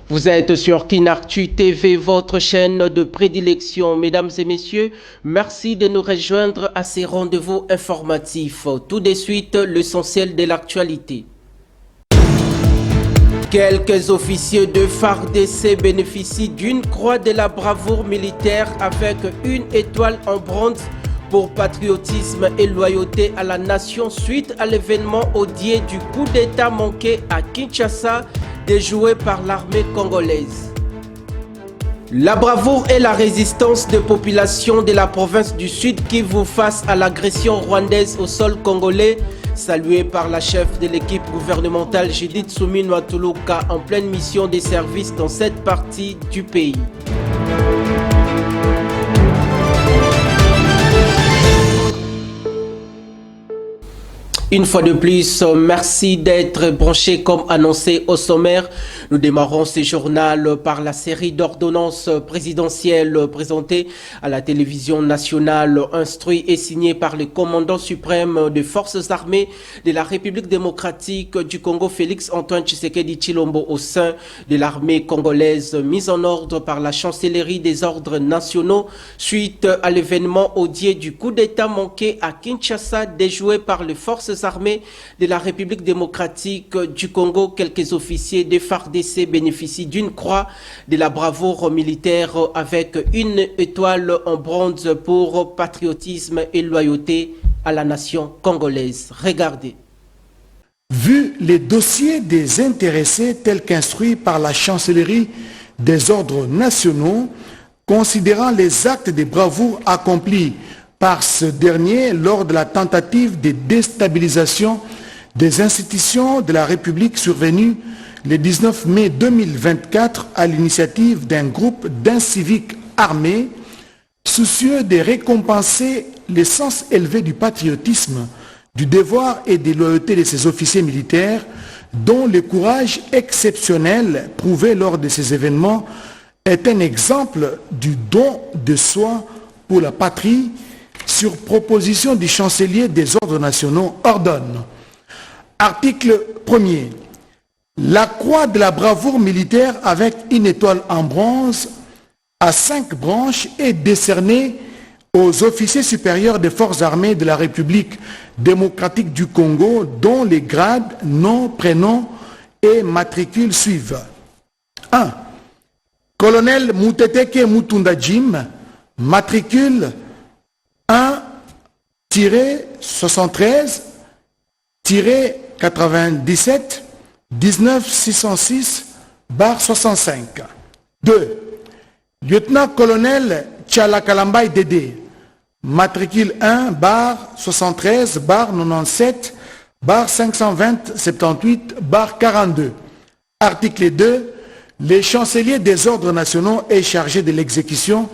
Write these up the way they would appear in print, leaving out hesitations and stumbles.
Vous êtes sur Kinartu TV, votre chaîne de prédilection. Mesdames et messieurs, merci de nous rejoindre à ces rendez-vous informatifs. Tout de suite, l'essentiel de l'actualité. Quelques officiers de FARDC bénéficient d'une croix de la bravoure militaire avec une étoile en bronze pour patriotisme et loyauté à la nation suite à l'événement odié du coup d'État manqué à Kinshasa déjoué par l'armée congolaise. La bravoure et la résistance des populations de la province du Sud Kivu face à l'agression rwandaise au sol congolais, saluée par la chef de l'équipe gouvernementale Judith Suminwa Tuluka en pleine mission de service dans cette partie du pays. Une fois de plus, merci d'être branchés comme annoncé au sommaire. Nous démarrons ce journal par la série d'ordonnances présidentielles présentées à la télévision nationale, instruit et signé par le commandant suprême des forces armées de la République démocratique du Congo, Félix Antoine Tshisekedi Tshilombo, au sein de l'armée congolaise, mise en ordre par la chancellerie des ordres nationaux suite à l'événement odié du coup d'État manqué à Kinshasa déjoué par les forces armées de la République démocratique du Congo. Quelques officiers des FARDC bénéficient d'une croix de la bravoure militaire avec une étoile en bronze pour patriotisme et loyauté à la nation congolaise. Regardez. Vu les dossiers des intéressés tels qu'instruits par la chancellerie des ordres nationaux, considérant les actes de bravoure accomplis par ce dernier lors de la tentative de déstabilisation des institutions de la République survenue le 19 mai 2024 à l'initiative d'un groupe d'inciviques armés, soucieux de récompenser l'essence élevée du patriotisme, du devoir et des loyautés de ces officiers militaires, dont le courage exceptionnel prouvé lors de ces événements est un exemple du don de soi pour la patrie, sur proposition du chancelier des ordres nationaux, ordonne. Article 1er. La croix de la bravoure militaire avec une étoile en bronze à 5 branches est décernée aux officiers supérieurs des forces armées de la République démocratique du Congo dont les grades, noms, prénoms et matricules suivent. 1. Colonel Muteteke Mutunda Jim, matricule 1-73-97 19606/65. 2. Lieutenant-colonel Tchalakalambay Dédé, matricule 1-73-97-520-78-42. Article 2. Le chancelier des ordres nationaux est chargé de l'exécution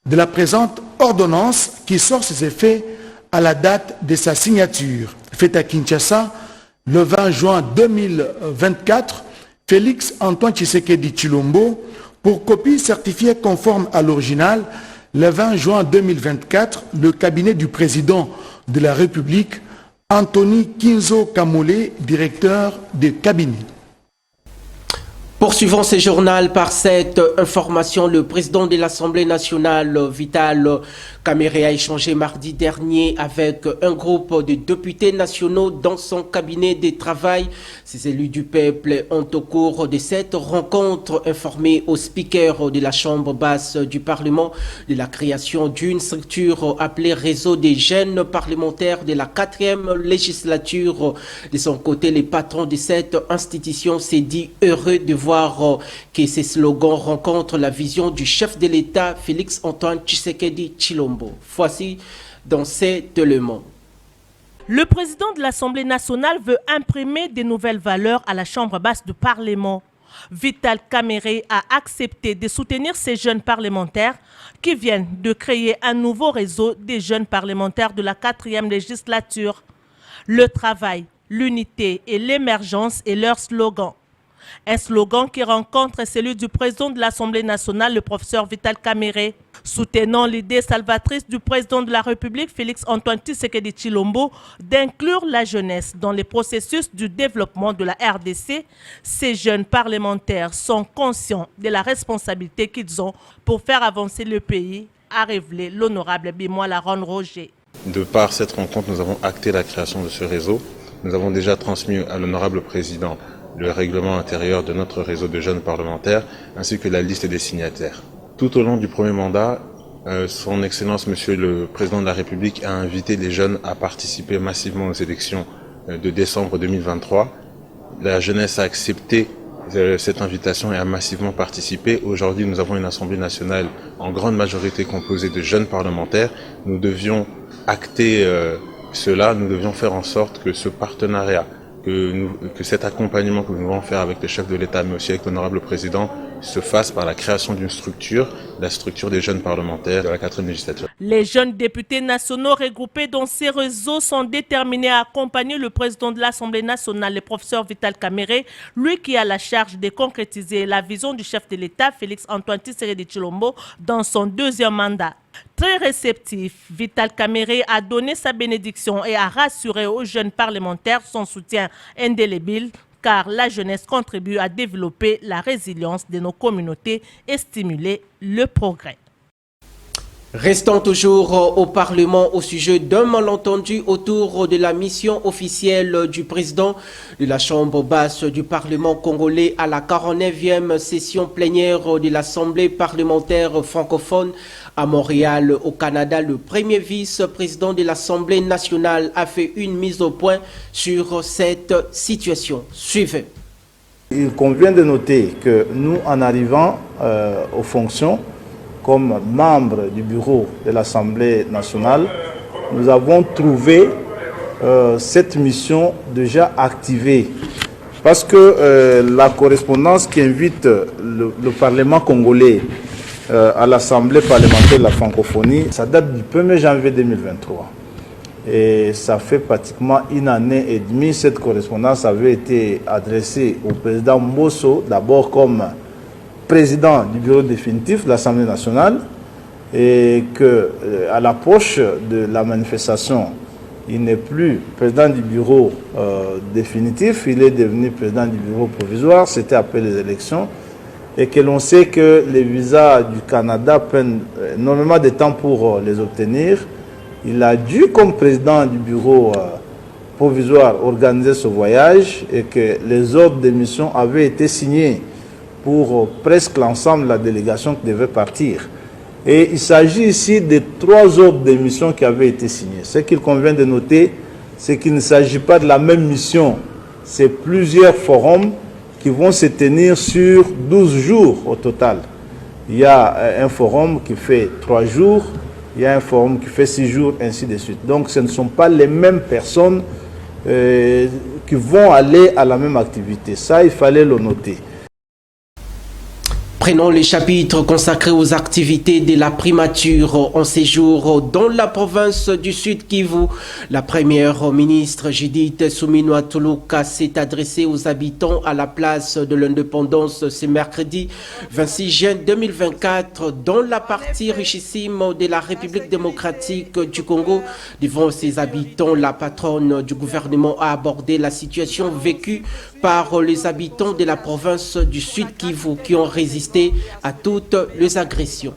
de la présente ordonnance qui sort ses effets à la date de sa signature. Faite à Kinshasa le 20 juin 2024, Félix Antoine Tshisekedi Tshilombo, pour copie certifiée conforme à l'original, le 20 juin 2024, le cabinet du président de la République, Anthony Kinzo Kamole, directeur de cabinet. Poursuivons ce journal par cette information. Le président de l'Assemblée nationale, Vital Kamerhe, a échangé mardi dernier avec un groupe de députés nationaux dans son cabinet de travail. Ces élus du peuple ont au cours de cette rencontre informé au speaker de la Chambre basse du Parlement de la création d'une structure appelée Réseau des jeunes parlementaires de la 4e législature. De son côté, les patrons de cette institution s'est dit heureux de voir que ces slogans rencontrent la vision du chef de l'État, Félix Antoine Tshisekedi Tshilombo. Voici dans cet élément. Le président de l'Assemblée nationale veut imprimer des nouvelles valeurs à la Chambre basse du Parlement. Vital Kamerhe a accepté de soutenir ces jeunes parlementaires qui viennent de créer un nouveau réseau des jeunes parlementaires de la 4e législature. Le travail, l'unité et l'émergence est leur slogan. Un slogan qui rencontre celui du président de l'Assemblée nationale, le professeur Vital Kamerhe. Soutenant l'idée salvatrice du président de la République, Félix-Antoine Tshisekedi Tshilombo, d'inclure la jeunesse dans les processus du développement de la RDC, ces jeunes parlementaires sont conscients de la responsabilité qu'ils ont pour faire avancer le pays, a révélé l'honorable Bimois Laron Roger. De par cette rencontre, nous avons acté la création de ce réseau. Nous avons déjà transmis à l'honorable président le règlement intérieur de notre réseau de jeunes parlementaires, ainsi que la liste des signataires. Tout au long du premier mandat, son Excellence Monsieur le Président de la République a invité les jeunes à participer massivement aux élections de décembre 2023. La jeunesse a accepté cette invitation et a massivement participé. Aujourd'hui, nous avons une Assemblée nationale en grande majorité composée de jeunes parlementaires. Nous devions acter cela, nous devions faire en sorte que ce partenariat, que cet accompagnement que nous devons faire avec le chef de l'État, mais aussi avec l'honorable président, se fasse par la création d'une structure, la structure des jeunes parlementaires de la 4e législature. Les jeunes députés nationaux regroupés dans ces réseaux sont déterminés à accompagner le président de l'Assemblée nationale, le professeur Vital Kamerhe, lui qui a la charge de concrétiser la vision du chef de l'État, Félix-Antoine Tshisekedi Tshilombo, dans son 2e mandat. Très réceptif, Vital Kamerhe a donné sa bénédiction et a rassuré aux jeunes parlementaires son soutien indélébile, car la jeunesse contribue à développer la résilience de nos communautés et stimuler le progrès. Restons toujours au Parlement au sujet d'un malentendu autour de la mission officielle du président de la Chambre basse du Parlement congolais à la 49e session plénière de l'Assemblée parlementaire francophone à Montréal, au Canada. Le premier vice-président de l'Assemblée nationale a fait une mise au point sur cette situation. Suivez. Il convient de noter que nous, en arrivant aux fonctions, comme membre du bureau de l'Assemblée nationale, nous avons trouvé cette mission déjà activée. Parce que la correspondance qui invite le Parlement congolais à l'Assemblée parlementaire de la francophonie, ça date du 1er janvier 2023. Et ça fait pratiquement une année et demie. Cette correspondance avait été adressée au président Mbosso, d'abord comme président du bureau définitif de l'Assemblée nationale, et qu'à l'approche de la manifestation, il n'est plus président du bureau définitif, il est devenu président du bureau provisoire, c'était après les élections, et que l'on sait que les visas du Canada prennent énormément de temps pour les obtenir. Il a dû, comme président du bureau provisoire, organiser ce voyage et que les ordres de mission avaient été signés pour presque l'ensemble de la délégation qui devait partir. Et il s'agit ici de 3 ordres de mission qui avaient été signés. Ce qu'il convient de noter, c'est qu'il ne s'agit pas de la même mission. C'est plusieurs forums qui vont se tenir sur 12 jours au total. Il y a un forum qui fait 3 jours, il y a un forum qui fait 6 jours, ainsi de suite. Donc ce ne sont pas les mêmes personnes qui vont aller à la même activité. Ça, il fallait le noter. Prenons les chapitres consacrés aux activités de la primature en séjour dans la province du Sud Kivu. La première ministre Judith Suminwa Tuluka s'est adressée aux habitants à la place de l'indépendance ce mercredi 26 juin 2024 dans la partie richissime de la République démocratique du Congo. Devant ses habitants, la patronne du gouvernement a abordé la situation vécue par les habitants de la province du Sud Kivu qui ont résisté à toutes les agressions.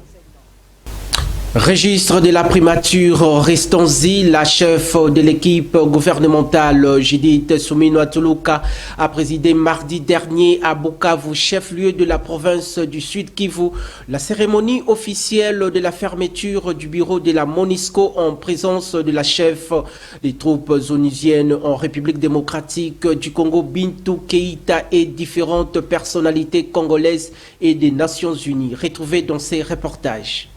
Registre de la primature, restons-y. La chef de l'équipe gouvernementale, Judith Suminwa Tuluka, a présidé mardi dernier à Bukavu, chef-lieu de la province du Sud Kivu, la cérémonie officielle de la fermeture du bureau de la MONUSCO en présence de la chef des troupes onusiennes en République démocratique du Congo, Bintou Keïta, et différentes personnalités congolaises et des Nations Unies. Retrouvez dans ces reportages.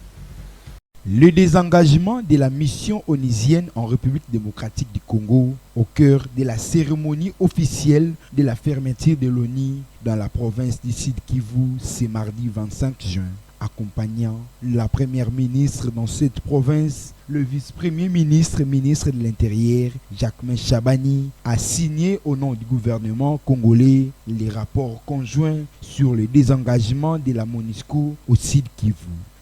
Le désengagement de la mission onusienne en République démocratique du Congo au cœur de la cérémonie officielle de la fermeture de l'ONU dans la province du Sud Kivu ce mardi 25 juin. Accompagnant la première ministre dans cette province, le vice-premier ministre, ministre de l'Intérieur, Jacquemain Chabani, a signé au nom du gouvernement congolais les rapports conjoints sur le désengagement de la MONUSCO au Sud Kivu.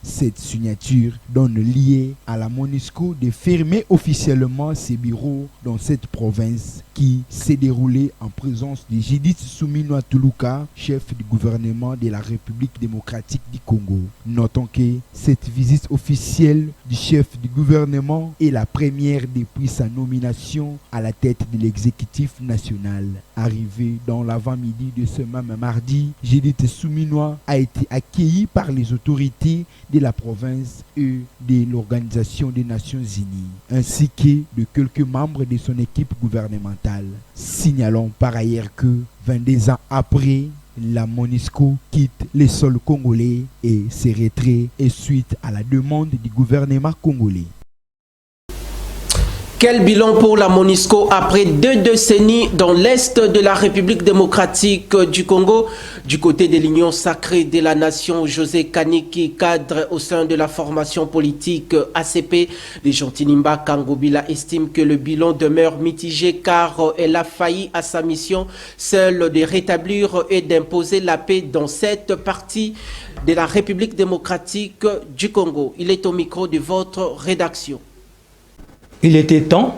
Cette signature donne lieu à la MONUSCO de fermer officiellement ses bureaux dans cette province qui s'est déroulée en présence de Judith Suminwa Tuluka, chef du gouvernement de la République démocratique du Congo. Notons que cette visite officielle du chef du gouvernement est la première depuis sa nomination à la tête de l'exécutif national. Arrivé dans l'avant-midi de ce même mardi, Judith Suminwa a été accueillie par les autorités de la province et de l'Organisation des Nations Unies, ainsi que de quelques membres de son équipe gouvernementale. Signalons par ailleurs que 22 ans après, la MONUSCO quitte les sols congolais et se retrait et suite à la demande du gouvernement congolais. Quel bilan pour la MONUSCO après 2 décennies dans l'Est de la République démocratique du Congo? Du côté de l'Union sacrée de la nation, José Kaniki, cadre au sein de la formation politique ACP, les Gentilimba Kangobila estime que le bilan demeure mitigé car elle a failli à sa mission, celle de rétablir et d'imposer la paix dans cette partie de la République démocratique du Congo. Il est au micro de votre rédaction. Il était temps,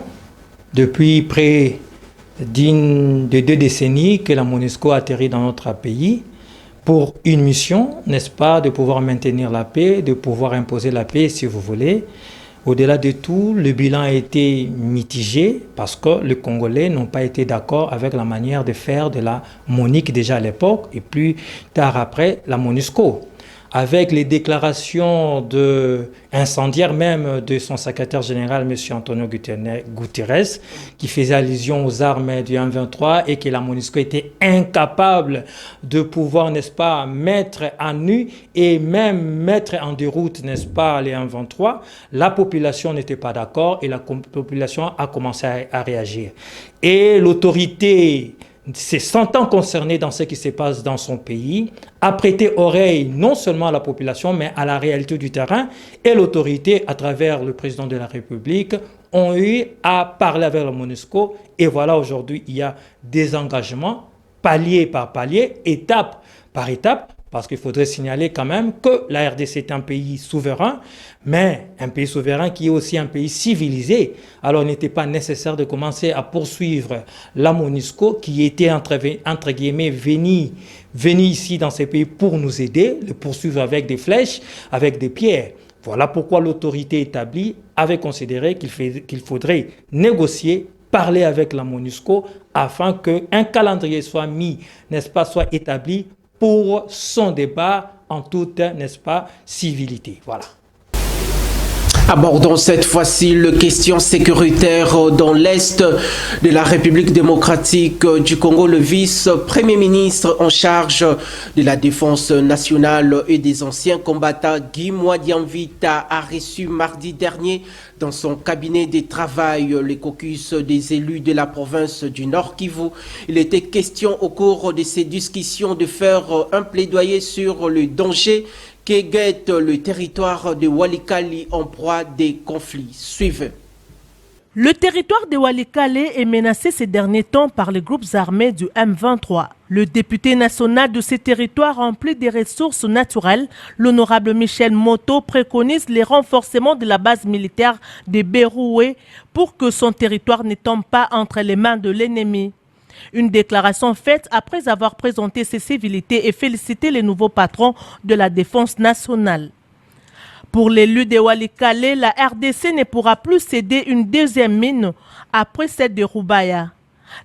depuis près de 2 décennies, que la MONUSCO atterrit dans notre pays pour une mission, n'est-ce pas, de pouvoir maintenir la paix, de pouvoir imposer la paix, si vous voulez. Au-delà de tout, le bilan a été mitigé parce que les Congolais n'ont pas été d'accord avec la manière de faire de la MONUC déjà à l'époque et plus tard après la MONUSCO. Avec les déclarations incendiaires même de son secrétaire général, M. Antonio Guterres, qui faisait allusion aux armes du M23 et que la MONUSCO était incapable de pouvoir, n'est-ce pas, mettre à nu et même mettre en déroute, n'est-ce pas, les M23, la population n'était pas d'accord et la population a commencé à réagir. Et l'autorité se sentant concerné dans ce qui se passe dans son pays, a prêté oreille non seulement à la population, mais à la réalité du terrain. Et l'autorité, à travers le président de la République, ont eu à parler avec la MONUSCO. Et voilà, aujourd'hui, il y a des engagements, palier par palier, étape par étape, parce qu'il faudrait signaler quand même que la RDC est un pays souverain, mais un pays souverain qui est aussi un pays civilisé. Alors il n'était pas nécessaire de commencer à poursuivre la MONUSCO qui était entre guillemets venu ici dans ces pays pour nous aider, le poursuivre avec des flèches, avec des pierres. Voilà pourquoi l'autorité établie avait considéré qu'il faudrait négocier, parler avec la MONUSCO afin qu'un calendrier soit mis, n'est-ce pas, soit établi pour son débat en toute, n'est-ce pas, civilité. Voilà. Abordons cette fois-ci les questions sécuritaires dans l'Est de la République démocratique du Congo. Le vice-premier ministre en charge de la défense nationale et des anciens combattants, Guy Mwadiamvita, a reçu mardi dernier dans son cabinet de travail les caucus des élus de la province du Nord Kivu. Il était question au cours de ces discussions de faire un plaidoyer sur le danger qui guette le territoire de Walikale en proie des conflits. Suivez. Le territoire de Walikale est menacé ces derniers temps par les groupes armés du M23. Le député national de ces territoires remplis des ressources naturelles, l'honorable Michel Moto, préconise les renforcements de la base militaire de Beroué pour que son territoire ne tombe pas entre les mains de l'ennemi. Une déclaration faite après avoir présenté ses civilités et félicité les nouveaux patrons de la défense nationale. Pour l'élu de Walikale, la RDC ne pourra plus céder une deuxième mine après celle de Rubaya.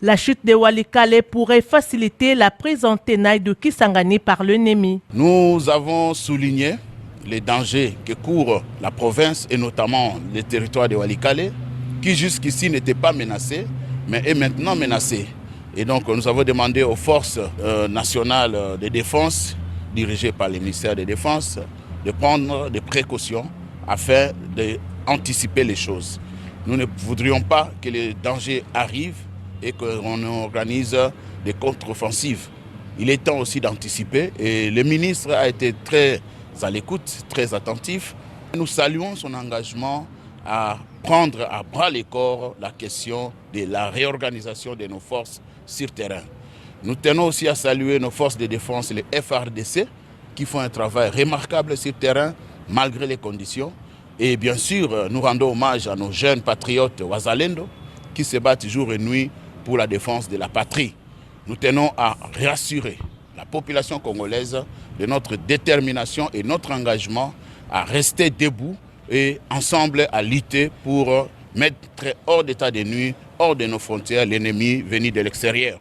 La chute de Walikale pourrait faciliter la prise en tenaille de Kisangani par l'ennemi. Nous avons souligné les dangers que court la province et notamment les territoires de Walikale qui jusqu'ici n'étaient pas menacés mais est maintenant menacé. Et donc nous avons demandé aux forces nationales de défense dirigées par le ministère de la Défense de prendre des précautions afin d'anticiper les choses. Nous ne voudrions pas que les dangers arrivent et qu'on organise des contre-offensives. Il est temps aussi d'anticiper et le ministre a été très à l'écoute, très attentif. Nous saluons son engagement à prendre à bras le corps la question de la réorganisation de nos forces sur terrain. Nous tenons aussi à saluer nos forces de défense, les FARDC, qui font un travail remarquable sur terrain malgré les conditions. Et bien sûr, nous rendons hommage à nos jeunes patriotes Wazalendo qui se battent jour et nuit pour la défense de la patrie. Nous tenons à rassurer la population congolaise de notre détermination et notre engagement à rester debout et ensemble à lutter pour mettre hors d'état de nuit, hors de nos frontières, l'ennemi venu de l'extérieur.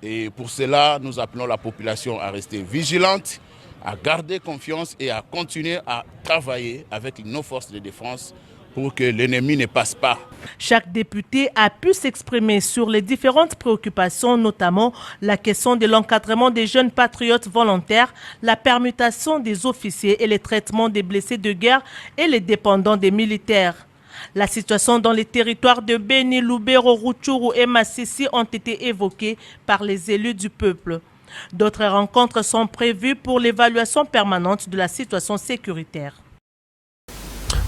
Et pour cela, nous appelons la population à rester vigilante, à garder confiance et à continuer à travailler avec nos forces de défense pour que l'ennemi ne passe pas. Chaque député a pu s'exprimer sur les différentes préoccupations, notamment la question de l'encadrement des jeunes patriotes volontaires, la permutation des officiers et le traitement des blessés de guerre et les dépendants des militaires. La situation dans les territoires de Beni, Lubero, Rutshuru et Masisi ont été évoquées par les élus du peuple. D'autres rencontres sont prévues pour l'évaluation permanente de la situation sécuritaire.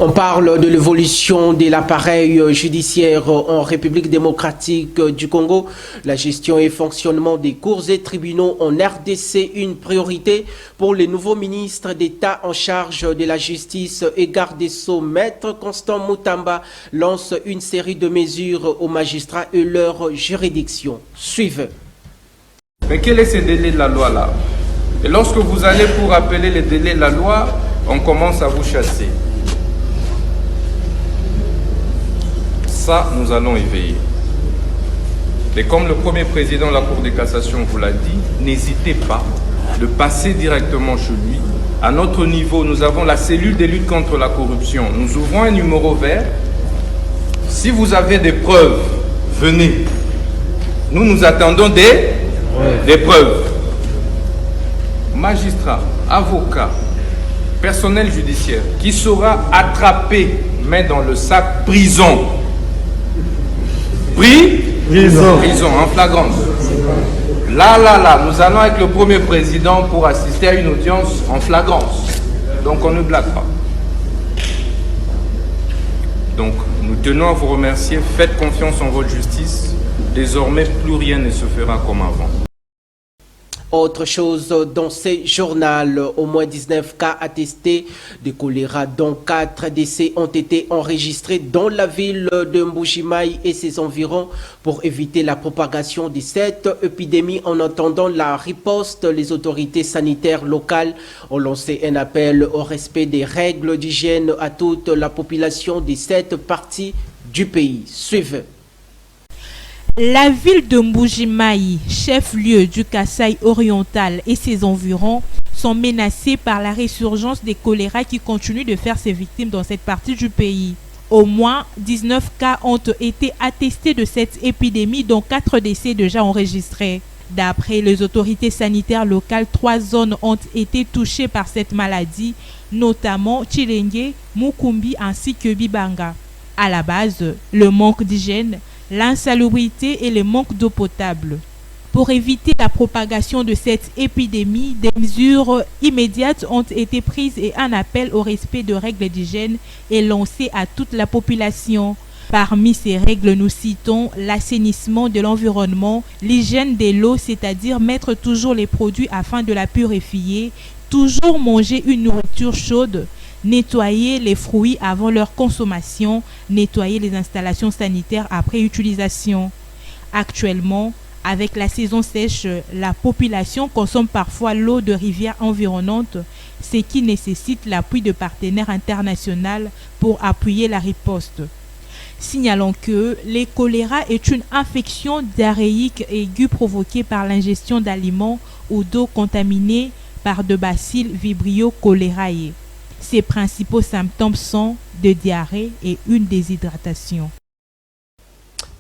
On parle de l'évolution de l'appareil judiciaire en République démocratique du Congo. La gestion et fonctionnement des cours et tribunaux en RDC, une priorité pour les nouveaux ministres d'État en charge de la justice et garde des Sceaux. Maître Constant Moutamba lance une série de mesures aux magistrats et leurs juridictions. Suivez. Mais quel est ce délai de la loi là? Et lorsque vous allez pour appeler les délais de la loi, on commence à vous chasser. Ça, nous allons y veiller. Et comme le premier président de la Cour de cassation vous l'a dit, n'hésitez pas de passer directement chez lui. À notre niveau, nous avons la cellule de lutte contre la corruption. Nous ouvrons un numéro vert. Si vous avez des preuves, venez. Nous attendons des preuves. Magistrats, avocats, personnel judiciaire qui sera attrapé, main dans le sac, prison. Prison, en flagrance. Là, nous allons avec le premier président pour assister à une audience en flagrance. Donc on ne blague pas. Donc nous tenons à vous remercier. Faites confiance en votre justice. Désormais, plus rien ne se fera comme avant. Autre chose dans ce journal, au moins 19 cas attestés de choléra, dont 4 décès ont été enregistrés dans la ville de Mbuji-Mayi et ses environs. Pour éviter la propagation de cette épidémie, en attendant la riposte, les autorités sanitaires locales ont lancé un appel au respect des règles d'hygiène à toute la population de cette partie du pays. Suivez. La ville de Mbuji-Mayi, chef-lieu du Kasaï oriental et ses environs, sont menacés par la résurgence des choléra qui continue de faire ses victimes dans cette partie du pays. Au moins 19 cas ont été attestés de cette épidémie, dont 4 décès déjà enregistrés. D'après les autorités sanitaires locales, 3 zones ont été touchées par cette maladie, notamment Chilenge, Mukumbi ainsi que Bibanga. À la base, le manque d'hygiène, l'insalubrité et le manque d'eau potable. Pour éviter la propagation de cette épidémie, des mesures immédiates ont été prises et un appel au respect de règles d'hygiène est lancé à toute la population. Parmi ces règles, nous citons l'assainissement de l'environnement, l'hygiène de l'eau, c'est-à-dire mettre toujours les produits afin de la purifier, toujours manger une nourriture chaude, nettoyer les fruits avant leur consommation, nettoyer les installations sanitaires après utilisation. Actuellement, avec la saison sèche, la population consomme parfois l'eau de rivières environnantes, ce qui nécessite l'appui de partenaires internationaux pour appuyer la riposte. Signalons que le choléra est une infection diarrhéique aiguë provoquée par l'ingestion d'aliments ou d'eau contaminée par de bacilles Vibrio cholerae. Ses principaux symptômes sont de diarrhée et une déshydratation.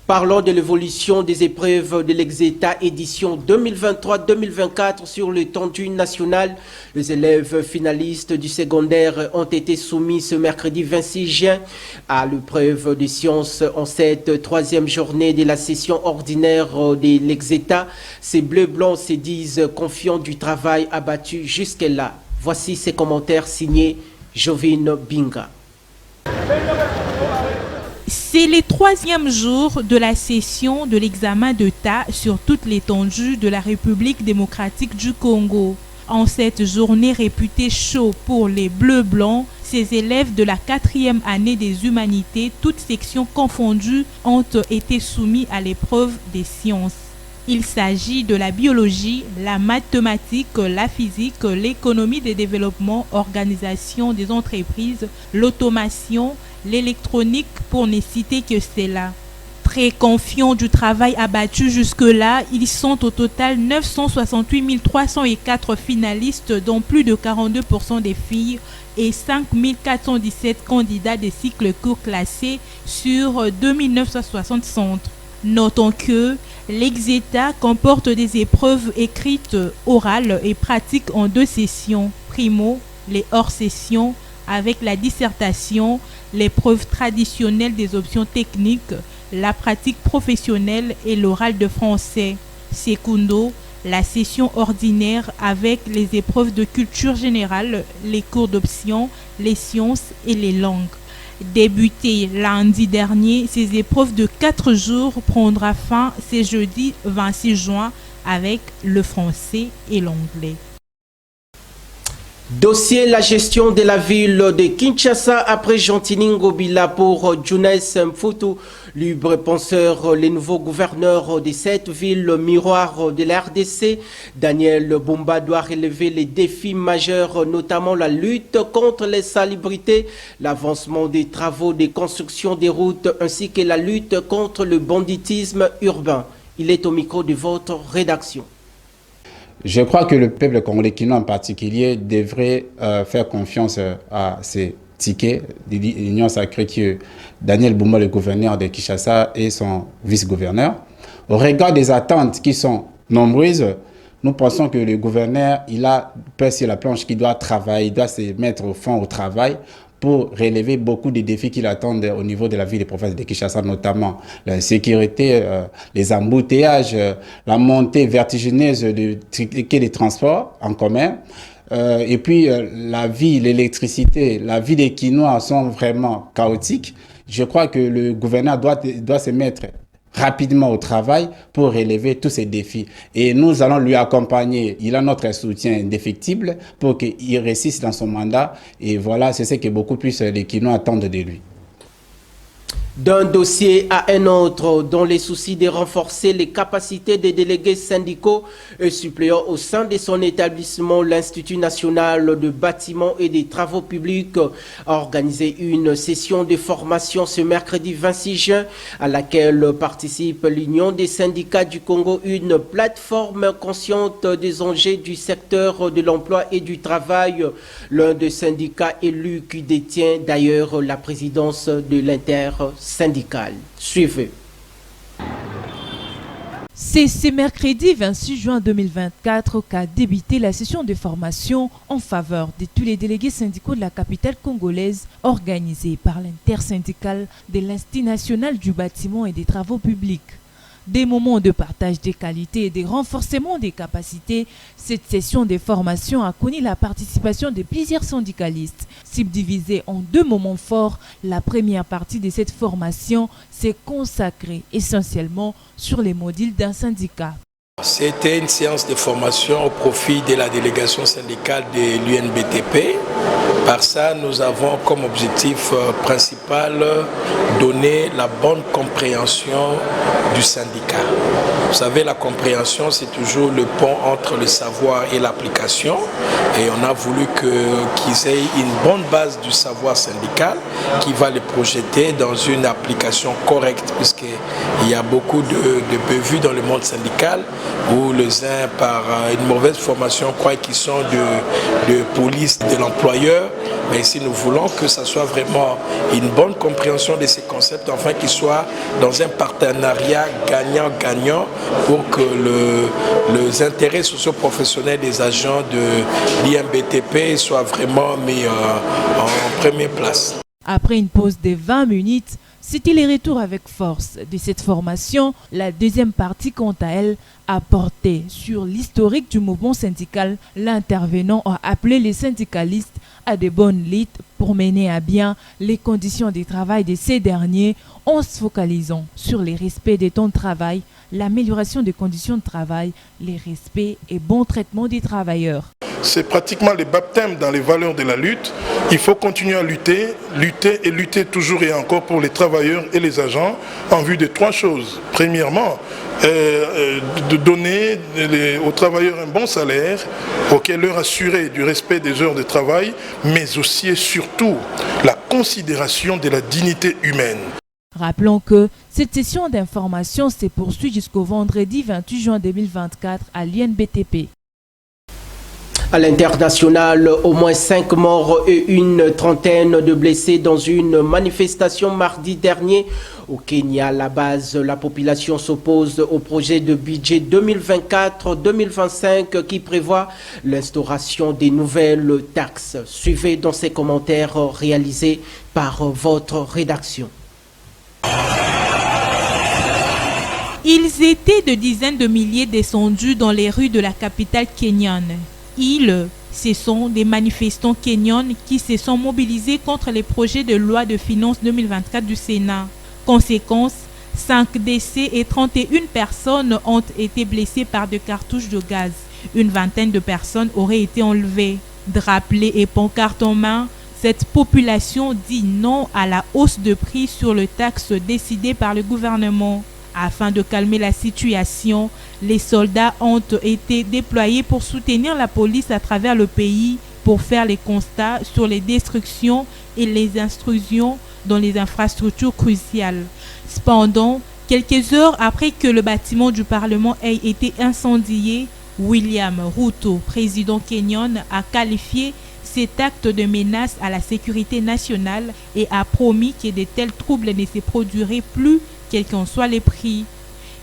Parlons de l'évolution des épreuves de l'Exeta édition 2023-2024 sur l'étendue nationale. Les élèves finalistes du secondaire ont été soumis ce mercredi 26 juin à l'épreuve de sciences en cette troisième journée de la session ordinaire de l'Exeta. Ces bleus-blancs se disent confiants du travail abattu jusque-là. Voici ces commentaires signés Jovine Binga. C'est le troisième jour de la session de l'examen d'État sur toute l'étendue de la République démocratique du Congo. En cette journée réputée chaude pour les Bleus-Blancs, ces élèves de la 4e année des humanités, toutes sections confondues, ont été soumis à l'épreuve des sciences. Il s'agit de la biologie, la mathématique, la physique, l'économie des développements, organisation des entreprises, l'automation, l'électronique pour ne citer que cela. Très confiants du travail abattu jusque-là, ils sont au total 968 304 finalistes, dont plus de 42% des filles et 5 417 candidats des cycles courts classés sur 2960 centres. Notons que l'Exeta comporte des épreuves écrites, orales et pratiques en 2 sessions. Primo, les hors-sessions avec la dissertation, l'épreuve traditionnelle des options techniques, la pratique professionnelle et l'oral de français. Secundo, la session ordinaire avec les épreuves de culture générale, les cours d'options, les sciences et les langues. Débuté lundi dernier, ces épreuves de 4 jours prendra fin ce jeudi 26 juin avec le français et l'anglais. Dossier la gestion de la ville de Kinshasa après Gentini Ngobila pour Younes Mfutu, libre penseur, le nouveau gouverneur de cette ville miroir de la RDC. Daniel Bumba doit relever les défis majeurs, notamment la lutte contre l'insalubrité, l'avancement des travaux de construction des routes ainsi que la lutte contre le banditisme urbain. Il est au micro de votre rédaction. Je crois que le peuple congolais, en particulier, devrait faire confiance à ces tickets de l'Union sacrée que Daniel Bumba, le gouverneur de Kinshasa, et son vice-gouverneur. Au regard des attentes qui sont nombreuses, nous pensons que le gouverneur, il a peur sur la planche, qu'il doit travailler, il doit se mettre au fond au travail pour relever beaucoup de défis qui l'attendent au niveau de la ville et province de Kinshasa, notamment la sécurité, les embouteillages, la montée vertigineuse des transports en commun. Et puis la vie, l'électricité, la vie des Kinois sont vraiment chaotiques. Je crois que le gouverneur doit se mettre rapidement au travail pour relever tous ces défis. Et nous allons lui accompagner. Il a notre soutien indéfectible pour qu'il réussisse dans son mandat. Et voilà, c'est ce que beaucoup plus les Kinois attendent de lui. D'un dossier à un autre, dans les soucis de renforcer les capacités des délégués syndicaux et suppléants au sein de son établissement, l'Institut national de bâtiments et des travaux publics a organisé une session de formation ce mercredi 26 juin à laquelle participe l'Union des syndicats du Congo, une plateforme consciente des enjeux du secteur de l'emploi et du travail, l'un des syndicats élus qui détient d'ailleurs la présidence de l'inter-syndical. Suivez. C'est ce mercredi 26 juin 2024 qu'a débuté la session de formation en faveur de tous les délégués syndicaux de la capitale congolaise organisée par l'intersyndicale de l'Institut national du bâtiment et des travaux publics. Des moments de partage des qualités et de renforcement des capacités, cette session de formation a connu la participation de plusieurs syndicalistes. Subdivisée en 2 moments forts, la première partie de cette formation s'est consacrée essentiellement sur les modules d'un syndicat. C'était une séance de formation au profit de la délégation syndicale de l'UNBTP. Par ça, nous avons comme objectif principal donner la bonne compréhension du syndicat. Vous savez, la compréhension, c'est toujours le pont entre le savoir et l'application. Et on a voulu qu'ils aient une bonne base du savoir syndical qui va les projeter dans une application correcte, puisqu'il y a beaucoup de bévues dans le monde syndical où les uns, par une mauvaise formation, croient qu'ils sont de police de l'employeur. Mais ici, nous voulons que ça soit vraiment une bonne compréhension de ces concepts, afin qu'ils soient dans un partenariat gagnant-gagnant pour que les intérêts socio-professionnels des agents de l'INBTP soient vraiment mis en première place. Après une pause de 20 minutes, c'était le retour avec force de cette formation. La deuxième partie, quant à elle, a porté sur l'historique du mouvement syndical. L'intervenant a appelé les syndicalistes à de bonnes luttes pour mener à bien les conditions de travail de ces derniers en se focalisant sur les respects des temps de travail, l'amélioration des conditions de travail, les respects et bon traitement des travailleurs. C'est pratiquement le baptême dans les valeurs de la lutte. Il faut continuer à lutter toujours et encore pour les travailleurs et les agents en vue de 3 choses. Premièrement, de donner aux travailleurs un bon salaire auquel leur assurer du respect des heures de travail, mais aussi et surtout la considération de la dignité humaine. Rappelons que cette session d'information se poursuit jusqu'au vendredi 28 juin 2024 à l'INBTP. À l'international, au moins 5 morts et une trentaine de blessés dans une manifestation mardi dernier. Au Kenya, à la base, la population s'oppose au projet de budget 2024-2025 qui prévoit l'instauration des nouvelles taxes. Suivez dans ces commentaires réalisés par votre rédaction. Ils étaient de dizaines de milliers descendus dans les rues de la capitale kenyane. Ce sont des manifestants kenyans qui se sont mobilisés contre les projets de loi de finances 2024 du Sénat. Conséquence, 5 décès et 31 personnes ont été blessées par des cartouches de gaz. Une vingtaine de personnes auraient été enlevées. Drapelés et pancartes en main, cette population dit non à la hausse de prix sur les taxes décidées par le gouvernement. Afin de calmer la situation, les soldats ont été déployés pour soutenir la police à travers le pays pour faire les constats sur les destructions et les intrusions dans les infrastructures cruciales. Cependant, quelques heures après que le bâtiment du Parlement ait été incendié, William Ruto, président kenyan, a qualifié cet acte de menace à la sécurité nationale et a promis que de tels troubles ne se produiraient plus quels qu'en soient les prix.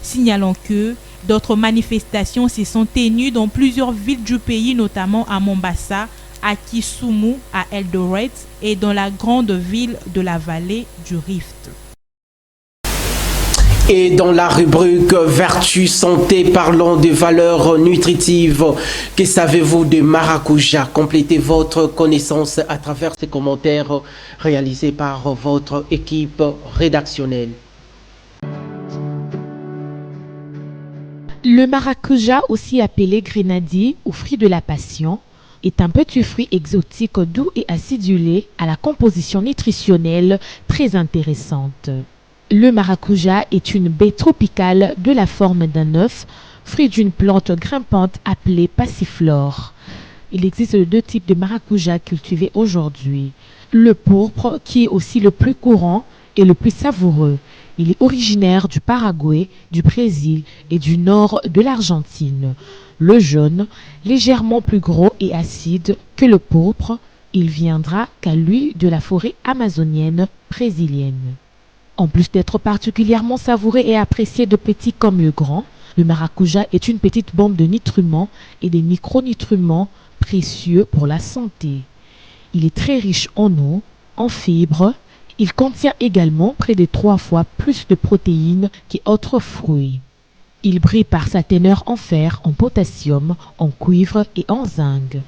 Signalons que d'autres manifestations se sont tenues dans plusieurs villes du pays, notamment à Mombasa, à Kisumu, à Eldoret et dans la grande ville de la vallée du Rift. Et dans la rubrique Vertu Santé, parlons des valeurs nutritives. Que savez-vous de maracuja? Complétez votre connaissance à travers ces commentaires réalisés par votre équipe rédactionnelle. Le maracuja, aussi appelé grenadier ou fruit de la passion, est un petit fruit exotique doux et acidulé à la composition nutritionnelle très intéressante. Le maracuja est une baie tropicale de la forme d'un œuf, fruit d'une plante grimpante appelée passiflore. Il existe 2 types de maracuja cultivés aujourd'hui. Le pourpre, qui est aussi le plus courant et le plus savoureux. Il est originaire du Paraguay, du Brésil et du nord de l'Argentine. Le jaune, légèrement plus gros et acide que le pourpre, il viendra qu'à lui de la forêt amazonienne brésilienne. En plus d'être particulièrement savoureux et apprécié de petits comme de grands, le maracuja est une petite bombe de nutriments et des micronutriments précieux pour la santé. Il est très riche en eau, en fibres. Il contient également près de 3 fois plus de protéines qu'autres fruits. Il brille par sa teneur en fer, en potassium, en cuivre et en zinc.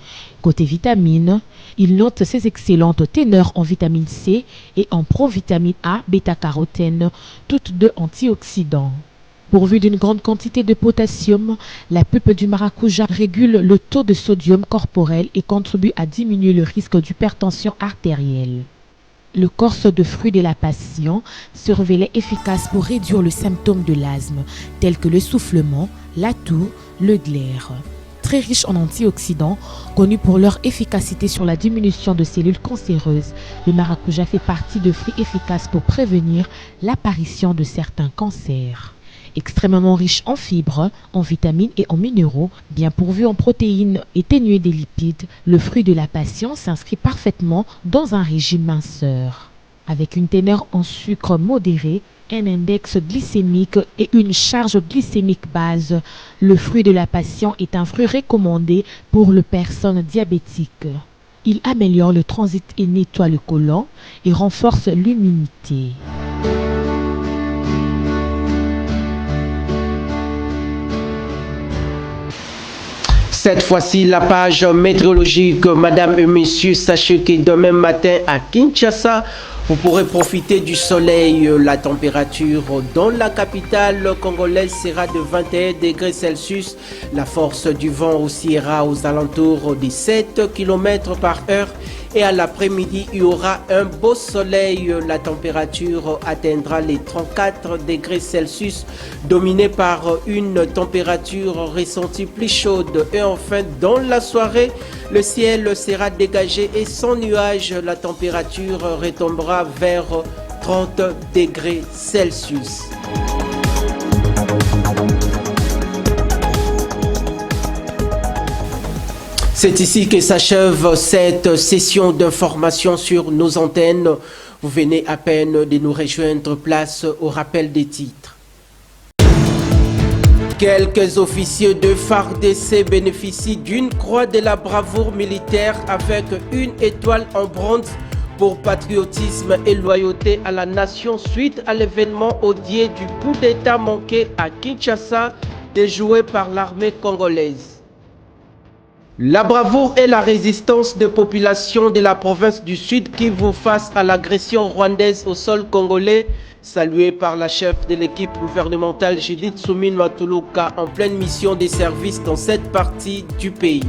Côté vitamines, il note ses excellentes teneurs en vitamine C et en provitamine A, bêta-carotène, toutes 2 antioxydants. Pourvu d'une grande quantité de potassium, la pulpe du maracuja régule le taux de sodium corporel et contribue à diminuer le risque d'hypertension artérielle. Le corse de fruits de la passion se révélait efficace pour réduire le symptôme de l'asthme, tels que le soufflement, la toux, le glaire. Très riche en antioxydants, connus pour leur efficacité sur la diminution de cellules cancéreuses, le maracuja fait partie de fruits efficaces pour prévenir l'apparition de certains cancers. Extrêmement riche en fibres, en vitamines et en minéraux, bien pourvu en protéines et ténué des lipides, le fruit de la passion s'inscrit parfaitement dans un régime minceur. Avec une teneur en sucre modéré, un index glycémique et une charge glycémique basse, le fruit de la passion est un fruit recommandé pour les personnes diabétiques. Il améliore le transit et nettoie le côlon et renforce l'immunité. Cette fois-ci, la page météorologique. Madame et messieurs, sachez que demain matin à Kinshasa, vous pourrez profiter du soleil. La température dans la capitale congolaise sera de 21 degrés Celsius. La force du vent oscillera aux alentours des 7 km par heure. Et à l'après-midi, il y aura un beau soleil. La température atteindra les 34 degrés Celsius, dominée par une température ressentie plus chaude. Et enfin, dans la soirée, le ciel sera dégagé et sans nuages. La température retombera vers 30 degrés Celsius. C'est ici que s'achève cette session d'information sur nos antennes. Vous venez à peine de nous rejoindre, place au rappel des titres. Quelques officiers de FARDC bénéficient d'une croix de la bravoure militaire avec une étoile en bronze pour patriotisme et loyauté à la nation suite à l'événement odié du coup d'État manqué à Kinshasa déjoué par l'armée congolaise. La bravoure et la résistance des populations de la province du Sud Kivu face à l'agression rwandaise au sol congolais, saluée par la chef de l'équipe gouvernementale Judith Soumine Matuluka en pleine mission de service dans cette partie du pays.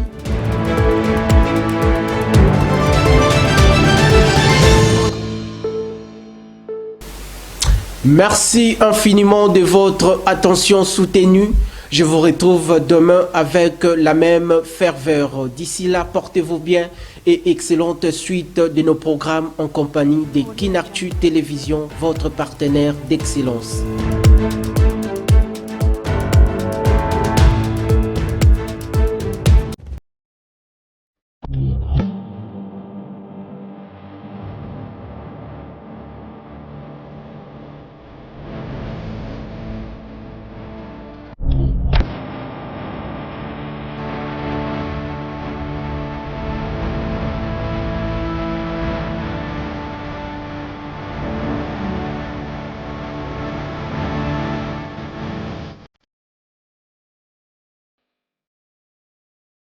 Merci infiniment de votre attention soutenue. Je vous retrouve demain avec la même ferveur. D'ici là, portez-vous bien et excellente suite de nos programmes en compagnie de Kinartu Télévision, votre partenaire d'excellence.